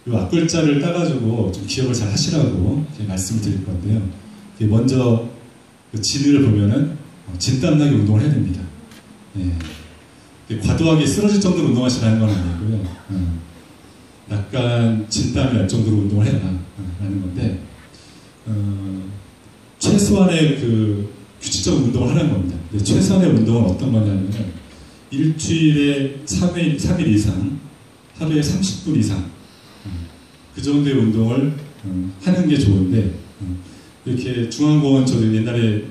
이 앞글자를 따가지고 좀 기억을 잘 하시라고 말씀을 드릴 건데요. 먼저 그 진을 보면은 진땀나게 운동을 해야 됩니다. 예. 과도하게 쓰러질 정도로 운동하시라는 건 아니고요. 약간 진땀이 날 정도로 운동을 해라 라는 건데, 최소한의 그 규칙적인 운동을 하는 겁니다. 최소한의 운동은 어떤 거냐면 일주일에 3일 이상, 하루에 30분 이상 그 정도의 운동을 하는 게 좋은데, 이렇게 중앙공원 저도 옛날에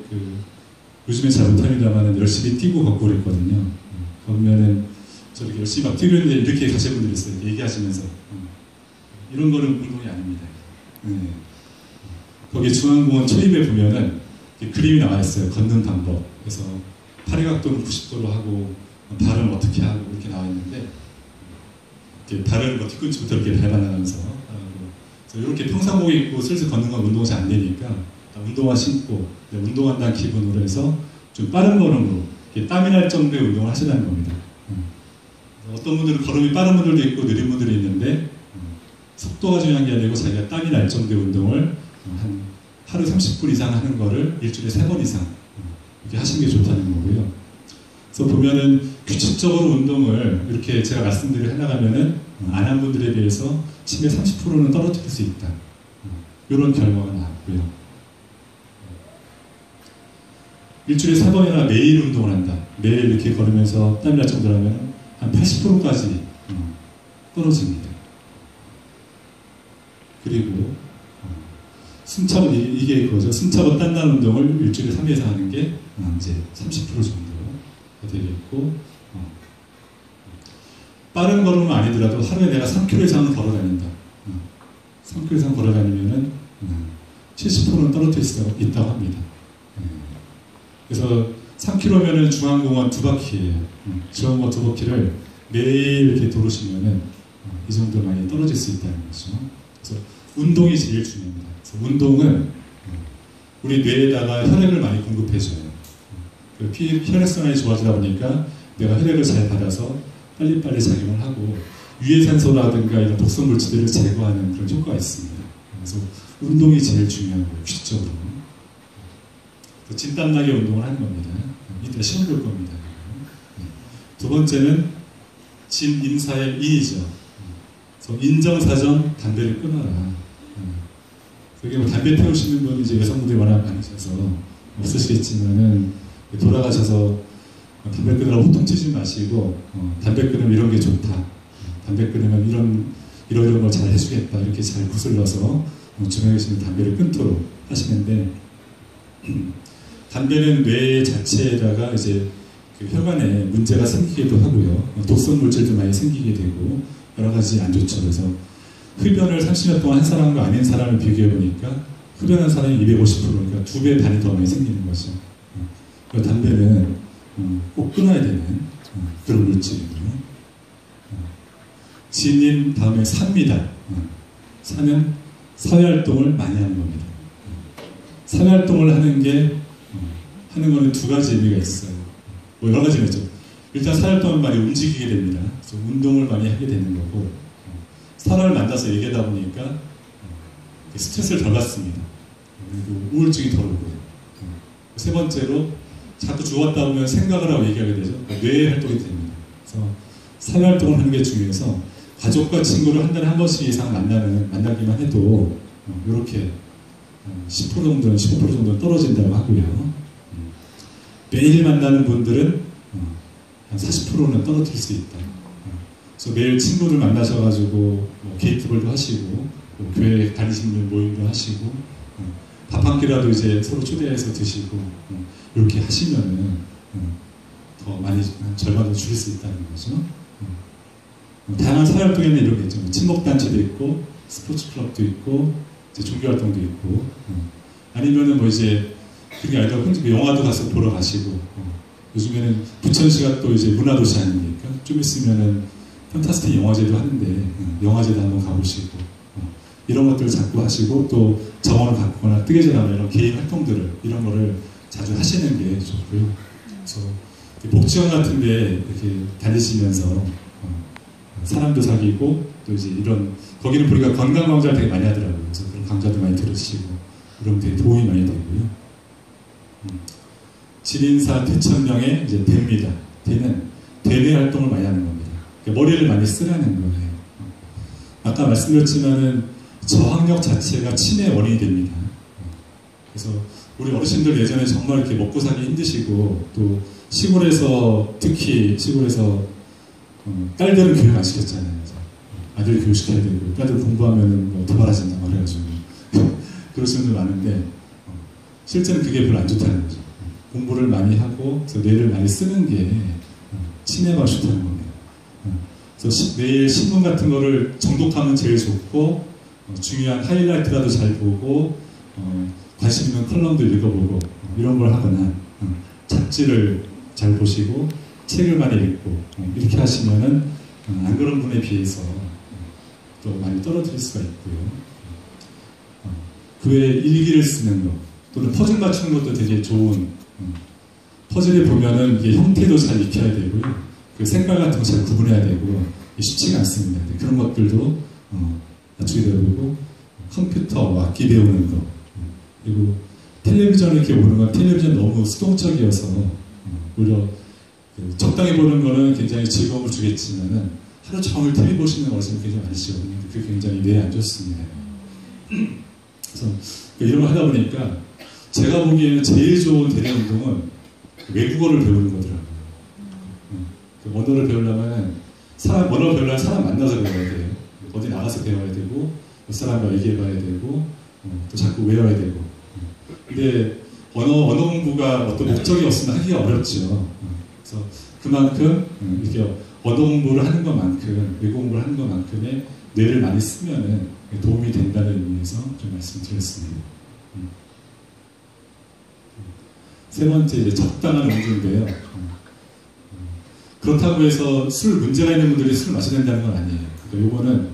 요즘엔 잘 못합니다만 열심히 뛰고 걷고 그랬거든요. 그러면은 저렇게 열심히 막 뛰고 있는데 이렇게 가실 분들이 있어요. 얘기하시면서 이런 거는 운동이 아닙니다. 거기 중앙공원 초입에 보면은 그림이 나와 있어요. 걷는 방법. 그래서 팔의 각도는 90도로 하고 발은 어떻게 하고 이렇게 나와 있는데, 이렇게 발을 뭐 뒤꿈치부터 이렇게 밟아나가면서 이렇게 평상복 입고 슬슬 걷는 건 운동이 잘 안 되니까 운동화 신고 운동한다는 기분으로 해서 좀 빠른 걸음으로 땀이 날 정도의 운동을 하시라는 겁니다. 어떤 분들은 걸음이 빠른 분들도 있고 느린 분들이 있는데, 속도가 중요한 게 아니고 자기가 땀이 날 정도의 운동을 한 하루 30분 이상 하는 거를 일주일에 3번 이상 이렇게 하시는 게 좋다는 거고요. 그래서 보면은 규칙적으로 운동을 이렇게 제가 말씀드려 해나가면은 안 한 분들에 비해서 치매 30%는 떨어뜨릴 수 있다. 이런 결과가 나왔고요. 일주일에 3번이나 매일 운동을 한다. 매일 이렇게 걸으면서 땀이 날 정도라면 한 80%까지 떨어집니다. 그리고 숨차고 이게 그거죠. 숨차고 땀나는 운동을 일주일에 3회 이상 하는 게 이제 30% 정도가 되겠고, 빠른 걸음은 아니더라도 하루에 내가 3km 이상은 걸어 다닌다. 3km 이상 걸어 다니면은 70%는 떨어뜨릴 수 있다고 합니다. 그래서 3km면은 중앙공원 2바퀴예요. 중앙공원 2바퀴를 매일 이렇게 돌으시면은 이 정도 많이 떨어질 수 있다는 거죠. 그래서 운동이 제일 중요합니다. 그래서 운동은 우리 뇌에다가 혈액을 많이 공급해줘요. 혈액순환이 좋아지다 보니까 내가 혈액을 잘 받아서 빨리빨리 작용을 하고 유해산소라든가 이런 독성 물질들을 제거하는 그런 효과가 있습니다. 그래서 운동이 제일 중요한 거예요. 규칙적으로. 진땀나게 운동을 하는 겁니다. 이따 시험 볼 겁니다. 두 번째는 진임사의 인이죠. 그래서 인정사정 담배를 끊어라. 그게 뭐 담배 태우시는 분이 이제 여성분들이 워낙 많으셔서 없으시겠지만은 돌아가셔서 담배 끊으라고 호통치지 마시고 담배 끊으면 이런 게 좋다. 담배 끊으면 이런 걸 잘 해주겠다. 이렇게 잘 구슬러서 주변에 계시는 담배를 끊도록 하시는데, 담배는 뇌 자체에다가 이제 그 혈관에 문제가 생기기도 하고요. 독성 물질도 많이 생기게 되고 여러 가지 안 좋죠. 그래서 흡연을 30년 동안 한 사람과 아닌 사람을 비교해 보니까 흡연한 사람이 250%, 그러니까 2배 반이 더 많이 생기는 거죠. 담배는 꼭 끊어야 되는 그런 물질이고요. 진인 다음에 사입니다. 사는 사회활동을 많이 하는 겁니다. 사회활동을 하는 거는 두 가지 의미가 있어요. 뭐 여러 가지가 있죠. 일단 사회활동을 많이 움직이게 됩니다. 그래서 운동을 많이 하게 되는 거고, 사람을 만나서 얘기하다 보니까 스트레스를 덜 받습니다. 그리고 우울증이 덜 오고요. 세 번째로 자꾸 주웠다 보면 생각을 하고 얘기하게 되죠. 뇌의 활동이 됩니다. 그래서 사회활동을 하는 게 중요해서 가족과 친구를 한 달에 한 번씩 이상 만나기만 해도 이렇게 10% 정도는 15% 정도는 떨어진다고 하고요. 매일 만나는 분들은 한 40%는 떨어뜨릴 수 있다. 그래서 매일 친구를 만나셔가지고 게이트볼도 하시고 교회 다니시는 분 모임도 하시고 밥 한 끼라도 이제 서로 초대해서 드시고 이렇게 하시면은 더 많이 절반을 줄일 수 있다는 거죠. 다양한 사회활동에는 이런 게 있죠. 친목단체도 있고 스포츠 클럽도 있고 이제 종교활동도 있고 아니면은 뭐 이제 그게 아니라 영화도 가서 보러 가시고 요즘에는 부천시가 또 이제 문화도시 아닙니까? 좀 있으면은 판타스틱 영화제도 하는데 영화제도 한번 가보시고 이런 것들을 자꾸 하시고 또 정원을 가꾸거나 뜨개질 하는 이런 개인 활동들을 이런 거를 자주 하시는 게 좋고요. 그래서 복지원 같은 데 이렇게 다니시면서 사람도 사귀고 또 이제 이런 거기는 보니까 건강 강좌를 되게 많이 하더라고요. 그래서 그런 강좌도 많이 들으시고 그런 되게 도움이 많이 되고요. 진인사 대천명의 이제 대입니다. 대는 대뇌 활동을 많이 하는 겁니다. 그러니까 머리를 많이 쓰라는 거예요. 아까 말씀드렸지만은 저항력 자체가 치매의 원인이 됩니다. 그래서 우리 어르신들 예전에 정말 이렇게 먹고 살기 힘드시고 또 시골에서 특히 시골에서 딸들은 교육 안 시켰잖아요. 아들 교육시켜야 되고 딸들 공부하면은 뭐 도발하신다 그래가지고 그러시는 분들 많은데 실제는 그게 별로 안 좋다는 거죠. 공부를 많이 하고 그래서 뇌를 많이 쓰는 게 치매가 좋다는 겁니다. 그래서 매일 신문 같은 거를 정독하면 제일 좋고 중요한 하이라이트라도 잘 보고 관심 있는 컬럼도 읽어보고 이런 걸 하거나 잡지를 잘 보시고 책을 많이 읽고 이렇게 하시면은 안 그런 분에 비해서 또 많이 떨어질 수가 있고요. 그 외에 일기를 쓰는 것 또는 퍼즐 맞추는 것도 되게 좋은 퍼즐에 보면은 이게 형태도 잘 익혀야 되고요. 그 색깔 같은 거 잘 구분해야 되고 쉽지가 않습니다. 그런 것들도 맞추게 되고 컴퓨터 악기 배우는 거 그리고 텔레비전을 이렇게 보는 건 텔레비전 너무 수동적이어서 오히려 적당히 보는 거는 굉장히 즐거움을 주겠지만은 하루 종일 텔레비 보시는 어르신이 굉장히 많으시거든요. 그게 굉장히 뇌에 안 좋습니다. 그래서 이런 걸 하다 보니까 제가 보기에는 제일 좋은 대뇌 운동은 외국어를 배우는 거더라고요. 언어를 배우려면 언어를 배우려면 사람 만나서 배워야 돼요. 어디 나가서 배워야 되고 그 사람과 얘기해봐야 되고 또 자꾸 외워야 되고 근데 언어 공부가 어떤 목적이 없으면 하기가 어렵죠. 그래서 그만큼 이렇게 언어 공부를 하는 것만큼 외국 공부를 하는 것만큼의 뇌를 많이 쓰면은 도움이 된다는 의미에서 좀 말씀드렸습니다. 세 번째 이제 적당한 음주인데요. 그렇다고 해서 술 문제가 있는 분들이 술 마셔야 된다는 건 아니에요. 그러니까 요거는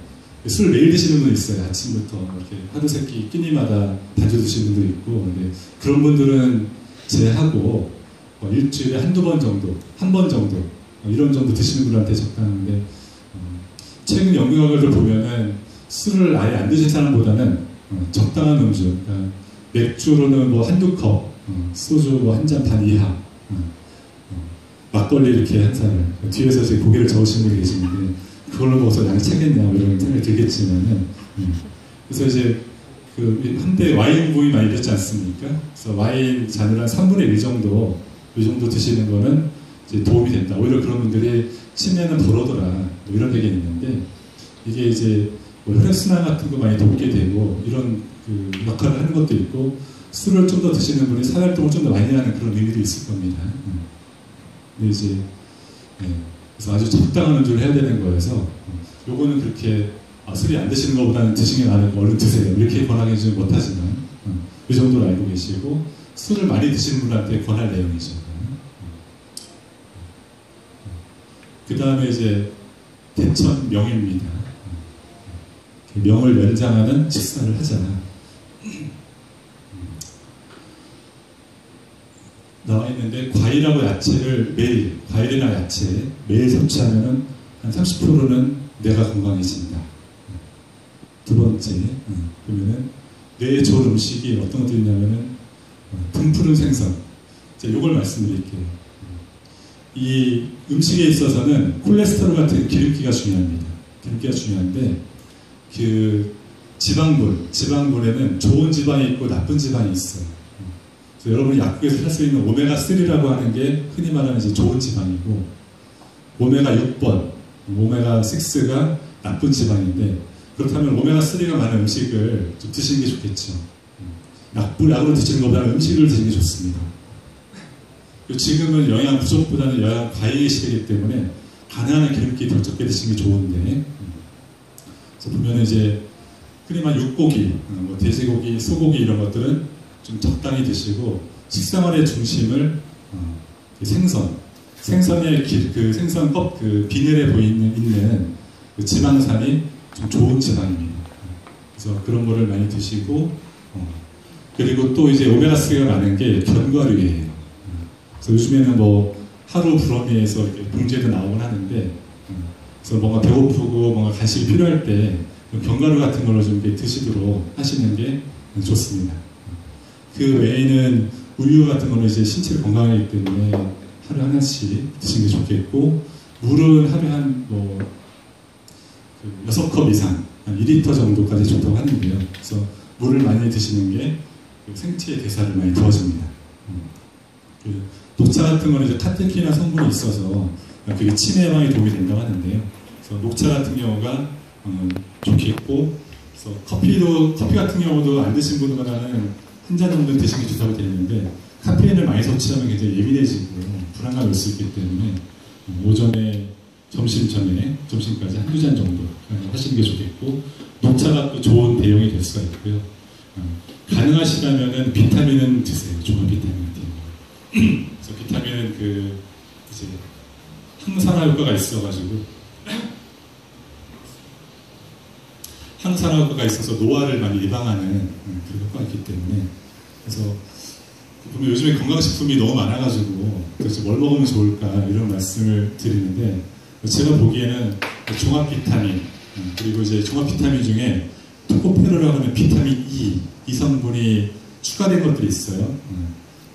술 매일 드시는 분 있어요. 아침부터 이렇게 하루 세끼 끼니마다 단주 드시는 분도 있고 근데 그런 분들은 제하고 일주일에 한두 번 정도, 한 번 정도 이런 정도 드시는 분한테 적당한데 최근 연구결과를 보면은 술을 아예 안 드신 사람보다는 적당한 음주 그러니까 맥주로는 뭐 한두 컵 소주 뭐 한 잔 반 이하 막걸리 이렇게 한 잔을 뒤에서 제 고개를 저으신 분이 계시는데 그걸로 먹어서 양이 차겠냐 뭐 이런 생각이 들겠지만은 그래서 이제 그 한때 와인 붐이 많이 됐지 않습니까? 그래서 와인 잔을 한 3분의 1 정도 이 정도 드시는 거는 이제 도움이 된다. 오히려 그런 분들이 치매는 덜하더라 뭐 이런 얘기가 있는데 이게 이제 뭐 혈액순환 같은 거 많이 돕게 되고 이런 그 역할을 하는 것도 있고 술을 좀 더 드시는 분이 사활동을 좀 더 많이 하는 그런 의미도 있을 겁니다. 근데 이제 그래서 아주 적당한 음주를 해야 되는 거여서 요거는 그렇게 술이 안 드시는 것보다는 드시는 게 나은 거 얼른 드세요 이렇게 권하기는 못하지만 이 정도로 알고 계시고 술을 많이 드시는 분한테 권할 내용이죠. 그 다음에 이제 대천명입니다. 명을 연장하는 식사를 하잖아. 나와 있는데 과일하고 야채를 매일 과일이나 야채 매일 섭취하면은 한 30%는 뇌가 건강해진다. 두 번째 보면은 뇌에 좋은 음식이 어떤 것들이 있냐면은 등푸른 생선. 제가 이걸 말씀드릴게요. 이 음식에 있어서는 콜레스테롤 같은 기름기가 중요합니다. 기름기가 중요한데 그 지방분에는 좋은 지방이 있고 나쁜 지방이 있어요. 그래서 여러분이 약국에서 살 수 있는 오메가3라고 하는 게 흔히 말하는 이제 좋은 지방이고 오메가 6번, 오메가 6가 나쁜 지방인데 그렇다면 오메가3가 많은 음식을 좀 드시는 게 좋겠죠. 약으로 드시는 것보다 음식을 드시는 게 좋습니다. 지금은 영양 부족보다는 영양 과잉의 시대이기 때문에 가능한 기름기 더 적게 드시는 게 좋은데 그래서 보면 이제 흔히 말 육고기, 뭐 돼지고기, 소고기 이런 것들은 좀 적당히 드시고 식생활의 중심을 생선의 그 생선 그 비늘에 있는 그 지방산이 좀 좋은 지방입니다. 그래서 그런 거를 많이 드시고 그리고 또 이제 오메가3가 많은 게 견과류예요. 그래서 요즘에는 뭐 하루 불어미에서 이렇게 봉지에도 나오곤 하는데 그래서 뭔가 배고프고 뭔가 간식이 필요할 때 견과류 같은 걸로 좀 이렇게 드시도록 하시는 게 좋습니다. 그 외에는 우유 같은 거는 이제 신체를 건강하기 때문에 하루에 하나씩 드시는 게 좋겠고, 물은 하루에 한 6컵 이상, 한 2리터 정도까지 좋다고 하는데요. 그래서 물을 많이 드시는 게 생체의 대사를 많이 도와줍니다. 그 녹차 같은 거는 이제 카테킨이나 성분이 있어서 그게 치매 예방에 도움이 된다고 하는데요. 그래서 녹차 같은 경우가 좋겠고, 그래서 커피 같은 경우도 안 드신 분보다는 한 잔 정도 드시는 게 좋다고 되어 있는데, 카페인을 많이 섭취하면 굉장히 예민해지고 불안감이 올 수 있기 때문에 오전에 점심까지 한두 잔 정도 하시는 게 좋겠고, 녹차가 또 좋은 대용이 될 수가 있고요. 가능하시다면은 비타민은 드세요. 종합 비타민 같은 거. 그래서 비타민은 이제 항산화 효과가 있어가지고 항산화 효과가 있어서 노화를 많이 예방하는 그런 효과가 있기 때문에, 그래서 보면 요즘에 건강식품이 너무 많아가지고 도대체 뭘 먹으면 좋을까 이런 말씀을 드리는데, 제가 보기에는 종합 비타민, 그리고 이제 종합 비타민 중에 토코페로라고 하는 비타민 이 성분이 추가된 것들이 있어요.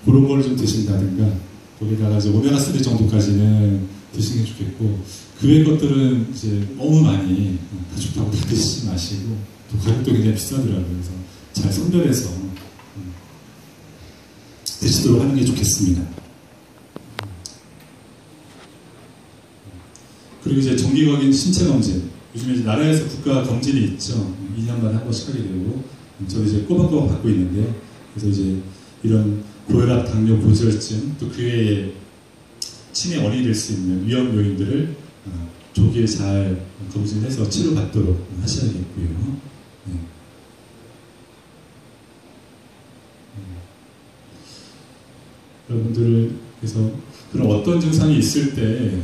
그런 거를 좀 드신다든가, 거기다가 이제 오메가3 정도까지는 드시는 게 좋겠고, 그 외 것들은 이제 너무 많이 다 좋다고 다 드시지 마시고, 또 가격도 굉장히 비싸더라고요. 그래서 잘 선별해서 드시도록 하는 게 좋겠습니다. 그리고 이제 정기적인 신체 검진, 요즘에 이제 나라에서 국가 검진이 있죠. 2년마다 한 번씩 하게 되고, 저도 이제 꼬박꼬박 받고 있는데요. 그래서 이제 이런 고혈압, 당뇨, 고지혈증, 또 그 외에 치매 원인이 될 수 있는 위험 요인들을 조기에 잘 검진해서 치료받도록 하셔야겠고요. 네. 여러분들께서 그런 어떤 증상이 있을 때